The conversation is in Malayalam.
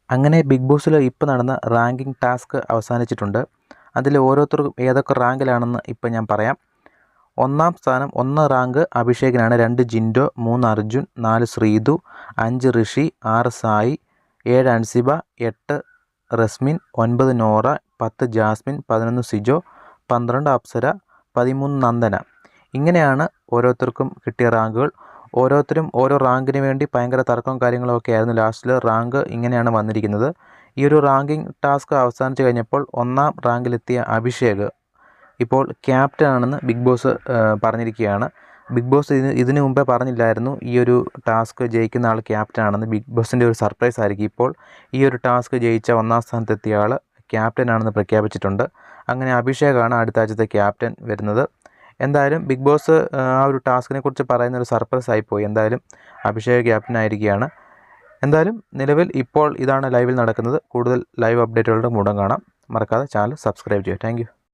അങ്ങനെ ബിഗ് ബോസിൽ ഇപ്പോൾ നടന്ന റാങ്കിങ് ടാസ്ക് അവസാനിച്ചിട്ടുണ്ട്. അതിൽ ഓരോരുത്തർക്കും ഏതൊക്കെ റാങ്കിലാണെന്ന് ഇപ്പം ഞാൻ പറയാം. 1-ാം സ്ഥാനം 1 റാങ്ക് അഭിഷേകിനാണ്. 2 ജിൻഡോ, 3 അർജുൻ, 4 ശ്രീതു, 5 ഋഷി, 6 സായി, 7 അൻസിബ, 8 റസ്മിൻ, 9 നോറ, 10 ജാസ്മിൻ, 11 സിജോ, 12 അപ്സര, 13 നന്ദന. ഇങ്ങനെയാണ് ഓരോരുത്തർക്കും കിട്ടിയ റാങ്കുകൾ. ഓരോരുത്തരും ഓരോ റാങ്കിന് വേണ്ടി ഭയങ്കര തർക്കവും കാര്യങ്ങളൊക്കെ ആയിരുന്നു. ലാസ്റ്റിൽ റാങ്ക് ഇങ്ങനെയാണ് വന്നിരിക്കുന്നത്. ഈ ഒരു റാങ്കിങ് ടാസ്ക് അവസാനിച്ച് കഴിഞ്ഞപ്പോൾ 1-ാം റാങ്കിലെത്തിയ അഭിഷേക് ഇപ്പോൾ ക്യാപ്റ്റൻ ആണെന്ന് ബിഗ് ബോസ് പറഞ്ഞിരിക്കുകയാണ്. ബിഗ് ബോസ് ഇതിനു മുമ്പേ പറഞ്ഞില്ലായിരുന്നു ഈ ഒരു ടാസ്ക് ജയിക്കുന്ന ആൾ ക്യാപ്റ്റൻ ആണെന്ന്. ബിഗ് ബോസിൻ്റെ ഒരു സർപ്രൈസ് ആയിരിക്കും. ഇപ്പോൾ ഈ ഒരു ടാസ്ക് ജയിച്ച 1-ാം സ്ഥാനത്തെത്തിയ ആൾ ക്യാപ്റ്റൻ ആണെന്ന് പ്രഖ്യാപിച്ചിട്ടുണ്ട്. അങ്ങനെ അഭിഷേകാണ് അടുത്ത ആഴ്ചത്തെ ക്യാപ്റ്റൻ വരുന്നത്. എന്തായാലും ബിഗ് ബോസ് ആ ഒരു ടാസ്കിനെ കുറിച്ച് പറയുന്ന ഒരു സർപ്രൈസ് ആയിപ്പോയി. എന്തായാലും അഭിഷേക് ക്യാപ്റ്റൻ ആയിരിക്കുകയാണ്. എന്തായാലും നിലവിൽ ഇപ്പോൾ ഇതാണ് ലൈവിൽ നടക്കുന്നത്. കൂടുതൽ ലൈവ് അപ്ഡേറ്റുകളുടെ മൂടം കാണാം. മറക്കാതെ ചാനൽ സബ്സ്ക്രൈബ് ചെയ്യുക. താങ്ക്